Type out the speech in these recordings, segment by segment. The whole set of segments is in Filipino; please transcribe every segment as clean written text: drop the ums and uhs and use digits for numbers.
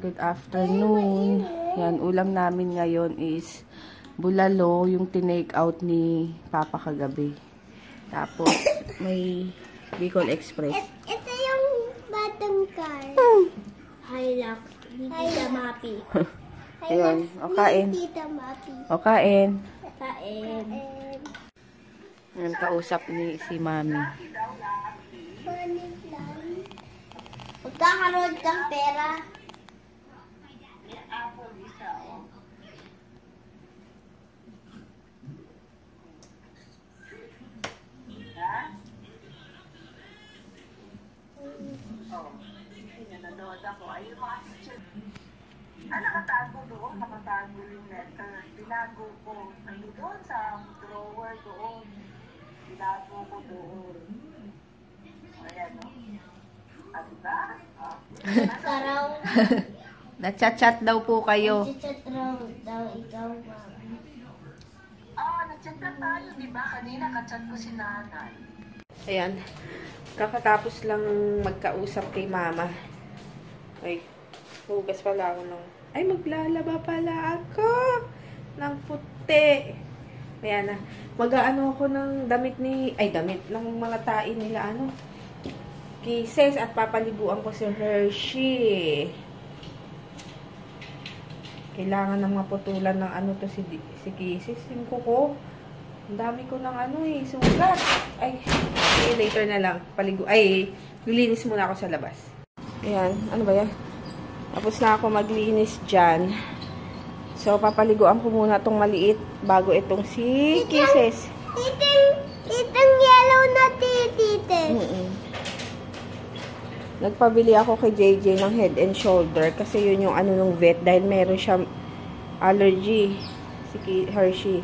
Good afternoon. Yan, ulam namin ngayon is bulalo, yung tinake out ni Papa kagabi. Tapos, may Bicol Express. Ito yung batang car. Hilux. Tita Mapi. Ayun, o kain. Tita Mapi. O kain. Kain. Yan, kausap ni si Mami. Magkakaroon kang pera. Nakatago doon, nakatago yung letter. Binago ko. Nandun sa drawer doon. Binago ko doon. Ayan, no? At diba? Karaw. Nagchat-chat daw po kayo. Nagchat raw daw ikaw, Mami. Nagchat na tayo, diba? Kanina kachat ko si nanay. Ayan. Kakatapos lang magkausap kay Mama. Ay, hugas pala ako ng... Ay, maglalaba pala ako ng puti. Ayan na. Mag-aano ako ng damit ni... Ay, damit ng mga tae nila, ano. Kisses at papaliguan ko si Hershey. Kailangan ng maputulan ng ano to si Kisses. Yung kuko. Ang dami ko ng ano eh. Sugat. Ay, later na lang. Ay, lilinis muna ako sa labas. Ayan. Ano ba yan? Tapos na ako maglinis dyan. So, papaliguan ko muna itong maliit bago itong si Kisses. Itong yellow na titites. Nagpabili ako kay JJ ng Head and Shoulder kasi yun yung ano nung vet dahil meron siyang allergy. Si Hershey.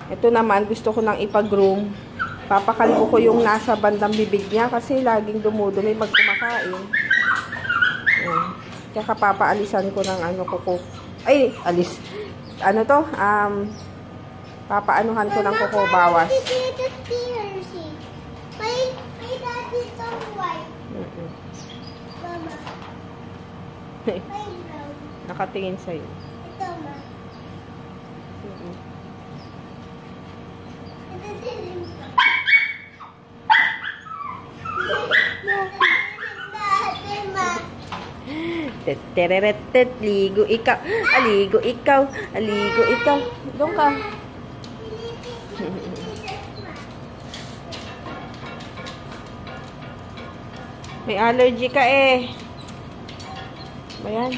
Ito naman, gusto ko nang ipag-groom. Papakalbo ko yung nasa bandang bibig niya kasi laging dumudumi pag kumakain. Ayan. Kaya papaalisan ko ng ano kuko. Ay, alis. Ano to? Papaanuhan ko ng kuko bawas. May daddy itong white. Mama. May brown. Nakatingin sa'yo. Ito, Ma. Ito din. Dati, Ma. Tetereretet, ligo ikaw. Aligo ikaw. Aligo ikaw. Doon ka. May allergy ka eh. Ayan.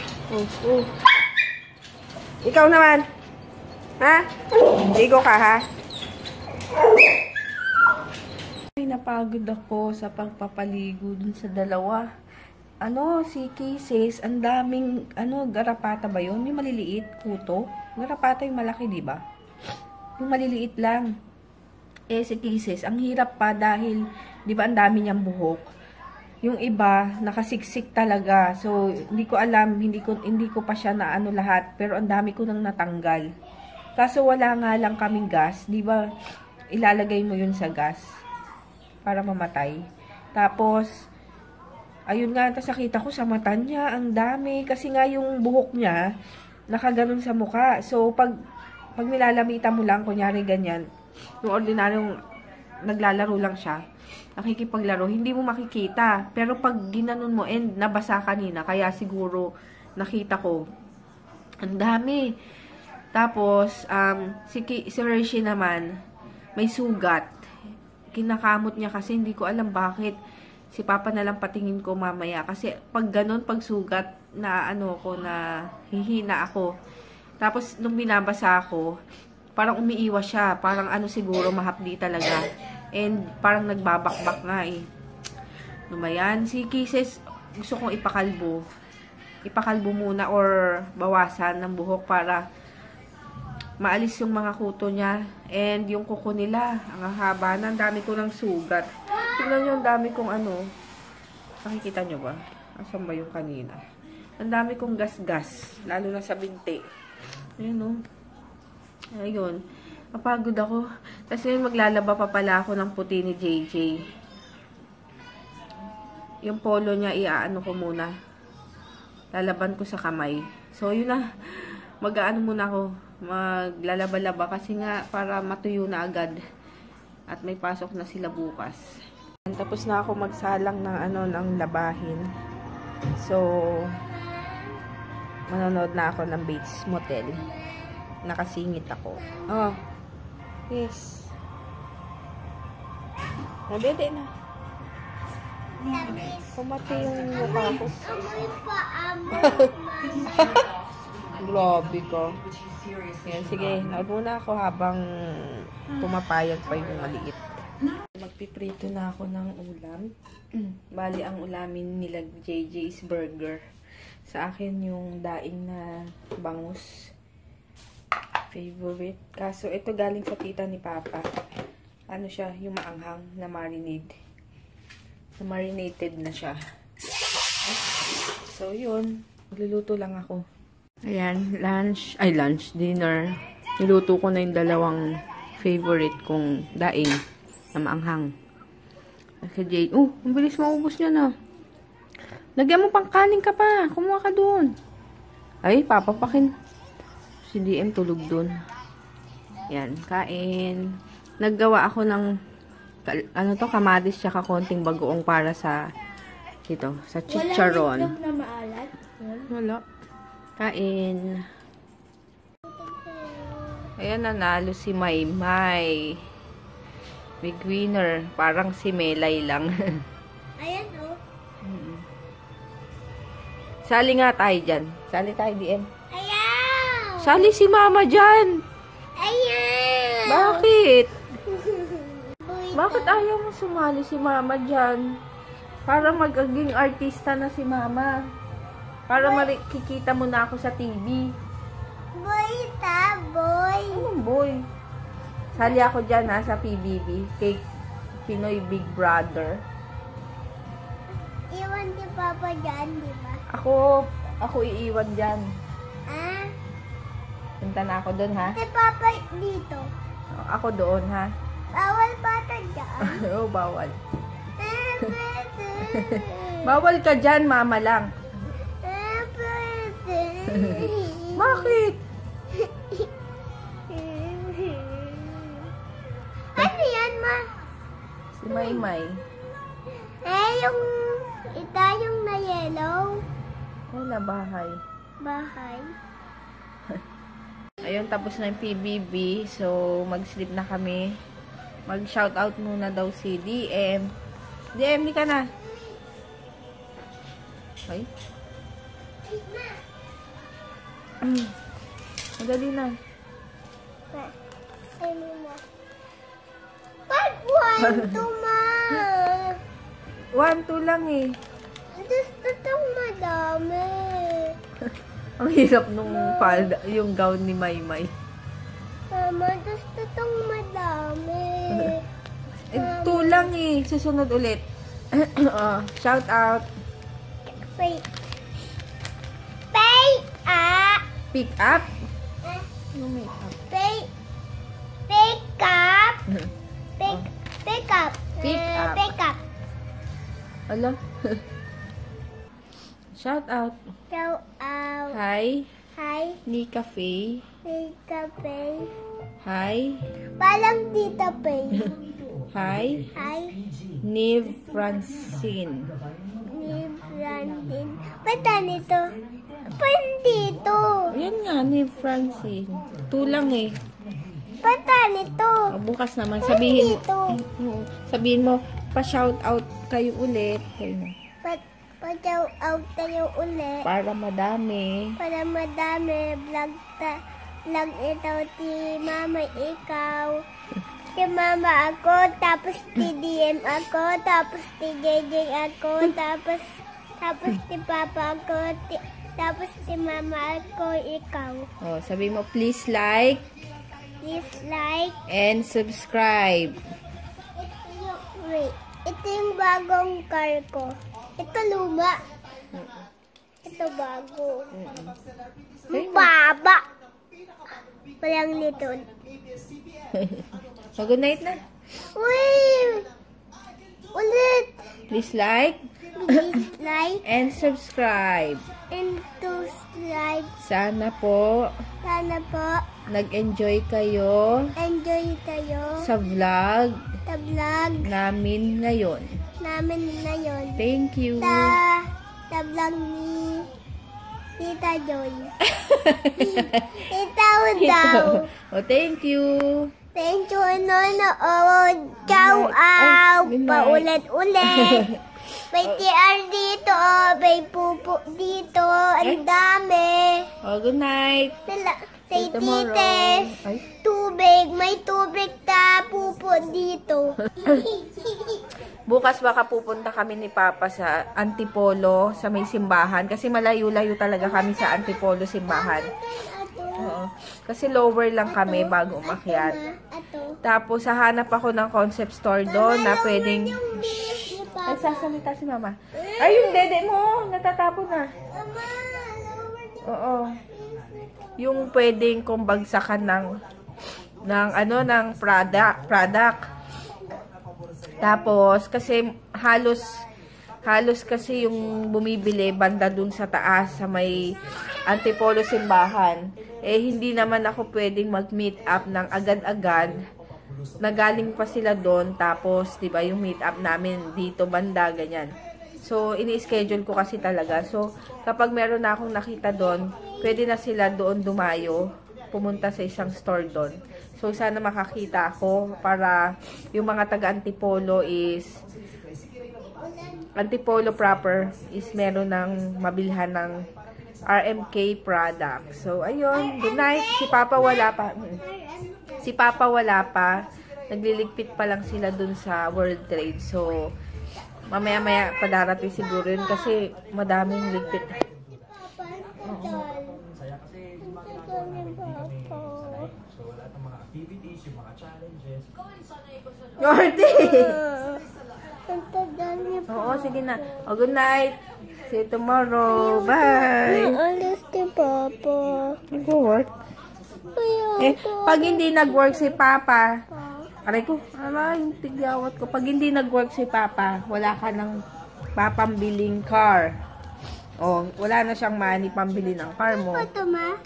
Ikaw naman. Ha? Ligo ka ha? Ay, napagod ako sa pagpapaligo dun sa dalawa. Ano, si Kisses, ang daming, garapata ba yun? Yung maliliit, kuto. Garapata yung malaki, di ba? Yung maliliit lang. Eh, si Kisses, ang hirap pa dahil, di ba, ang dami niyang buhok. Yung iba, nakasiksik talaga. So, hindi ko alam, hindi ko pa siya na lahat. Pero ang dami ko nang natanggal. Kaso wala nga lang kaming gas. Di ba, ilalagay mo yun sa gas para mamatay. Tapos, ayun nga, tapos nakita ko sa mata niya, ang dami. Kasi nga yung buhok niya, nakaganon sa mukha. So, pag nilalamitan mo lang, kunyari ganyan, yung ordinaryong naglalaro lang siya, nakikipaglaro, hindi mo makikita. Pero pag ginanon mo, and nabasa kanina, kaya siguro nakita ko, ang dami. Tapos, si Hershey naman, may sugat. Kinakamot niya kasi hindi ko alam bakit. Si Papa na lang patingin ko mamaya. Kasi pag ganun, pag sugat, na hihina ako. Tapos, nung binabasa ako, parang umiiwas siya. Parang siguro mahapdi talaga. And parang nagbabakbak nga eh. Ano ba yan? Si Kisses, gusto kong ipakalbo. Ipakalbo muna or bawasan ng buhok para maalis yung mga kuto niya. And yung kuko nila, ang haba na, ang dami ko ng sugat. Tingnan nyo, ang dami kong nakikita nyo ba? Asan ba yung kanina? Ang dami kong gas-gas, lalo na sa binti. Ayun o. Ayun. Napagod ako. Kasi maglalaba pa pala ako ng puti ni JJ. Yung polo niya, iaano ko muna. lalaban ko sa kamay. So, yun na. Mag-aano muna ako. Maglalaba-laba kasi nga para matuyo na agad. At may pasok na sila bukas. Tapos na ako magsalang ng labahin. So, manonood na ako ng Bates Motel. Nakasingit ako. Oh. Yes. Nabede na. Pumati yung mukha ko. Amoy pa, Grabe ka. Yan, sige. Naod muna ako habang pumapayag pa yung maliit. Magpiprito na ako ng ulam. Bali, ang ulamin nila JJ's Burger. Sa akin yung daing na bangus. Favorite. Kaso, ito galing sa tita ni Papa. Ano siya? Yung maanghang na marinade. Marinated na siya. So, yun. Magluluto lang ako. Ayan, dinner. Niluto ko na yung dalawang favorite kong daing na maanghang. Kasi Jade, ang bilis maubos niya na. Lagyan mo pang kanin ka pa. Kumuha ka dun. Ay, papapakin. Si DM tulog dun. Yan, kain. Naggawa ako ng kamatis tsaka konting bagoong para sa sa chicharon. Walang itlog na maalat? Wala. Kain. Ayan, nanalo si Maymay. Big winner. Parang si Melay lang. Ayan, oh. Sali nga tayo dyan. Sali tayo, DM. Ayan! Sali si Mama dyan. Ayan! Bakit? Bakit ayaw mo sumali si Mama dyan? Para magiging artista na si Mama. Para makikita mo na ako sa TV. Boy ta, boy. Anong boy? Sali ako dyan sa PBB. Kay Pinoy Big Brother. Iwan si Papa dyan, di ba? Ako iiwan dyan. Ah? Punta na ako doon, ha? Si Papa dito. Ako doon, ha? Bawal bata dyan. Oo, bawal. Bawal ka dyan, Mama lang. Bakit? Ano yan, ma? Si Maymay. Yung yung na yellow. Wala, bahay. Bahay. Ayun, tapos na yung PBB. So, mag-sleep na kami. Mag-shoutout muna daw si DM. DM, di ka na. Ay. Madali na. Ano na? Pag 1, 2, ma. 1, 2 lang eh. Gusto itong madami. Ang hirap nung palda, yung gown ni Maymay. Mama, gusto itong madami. 2 lang eh. Susunod ulit. Shout out. Wait. Pay up. Pick up. Ano make up? Pick up. Pick up. Pick up. Pick up. Ala. Shout out. Shout out. Hi. Hi. Ni Cafe. Tita Pay. Hi. Palang Tita Pay. Hi. Hi. Niv Francine. Ni Brandon. Pata nito. Pandito. Ayan nga, Niv Francine. 2 lang eh. Pata nito. Bukas naman, sabihin Pandito. sabihin mo, pa-shout out kayo ulit. Pa-shout out tayo ulit. Para madami. Para madami. Vlog ito si Mama ikaw. Si Mama ako. Tapos si DM ako. Tapos si JJ ako. Tapos si Papa ako. Tapos si Mama ako ikaw. Oh, sabi mo, please like Please like. and subscribe. Wait. Ito yung bagong car ko. Ito luma. Ito bago. Baba. Walang litol. So, good night na. Uy! Ulit! Please like Please like and subscribe. into slide. Sana po, Sana po, nag-enjoy kayo enjoy tayo sa vlog sa vlog namin ngayon. namin ngayon. Thank you. Sa vlog ni Tita Joy. Tita daw. Oh, thank you. Thank you, nanonood. Ciao, Good night. out. Good night. Paulit-ulit. May TR dito, may pupo dito. Ang dami. Oh, good night. Say Tomorrow. tites. Ay. Tubig. May tubig ta pupo dito. Bukas baka pupunta kami ni Papa sa Antipolo, sa may simbahan. Kasi malayo-layo talaga kami sa Antipolo simbahan. Oo. Kasi lower lang kami bago umakyat. Ato. Tapos, hahanap ako ng concept store doon na pwedeng... Nagsasalita si Mama. Ay, yung dede mo! Natatapon na. Oo. Yung pwedeng kumbagsakan ng product. Tapos, kasi halos kasi yung bumibili banda dun sa taas, sa may Antipolo simbahan. Eh, hindi naman ako pwedeng mag-meet up ng agad-agad. Nagaling pa sila doon, tapos, diba, yung meet up namin dito, banda, ganyan. So, ini-schedule ko kasi talaga. So, kapag meron na akong nakita doon, pwede na sila doon dumayo, pumunta sa isang store doon. So, sana makakita ako para yung mga taga-Antipolo Antipolo proper is meron ng mabilhan ng RMK product. So, ayun. Good night. Si Papa wala pa. Nagliligpit pa lang sila dun sa World Trade. So, mamaya-maya padarating siguro yun kasi madaming ligpit. Gordy! Oo, sige na. Oh, good night. See you tomorrow. Bye! Alis si Papa. Nag-work? Pag hindi nag-work si Papa, aray ko, yung tigyawat ko. Pag hindi nag-work si Papa, wala ka ng papambiling car. Oh, wala na siyang money pambili ng car mo. Ito ma?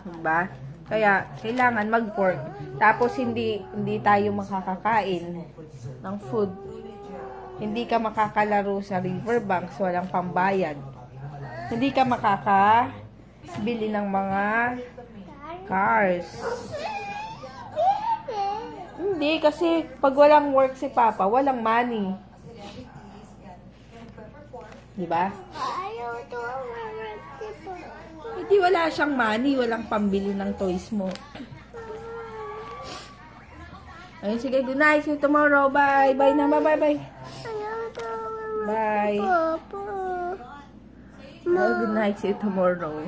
Diba? Kaya, kailangan mag-work. Tapos, hindi tayo makakakain ng food. Hindi ka makakalaro sa riverbanks, walang pambayad. Hindi ka makakabili ng mga cars. Hindi, kasi pag walang work si Papa, walang money. Diba? Ayaw to work si Papa. Hindi, wala siyang money, walang pambili ng toys mo. Ayun, sige, good night. See you tomorrow. Bye. Bye na. Bye. Ayaw to work Bye. Papa. Oh, good night. See you tomorrow.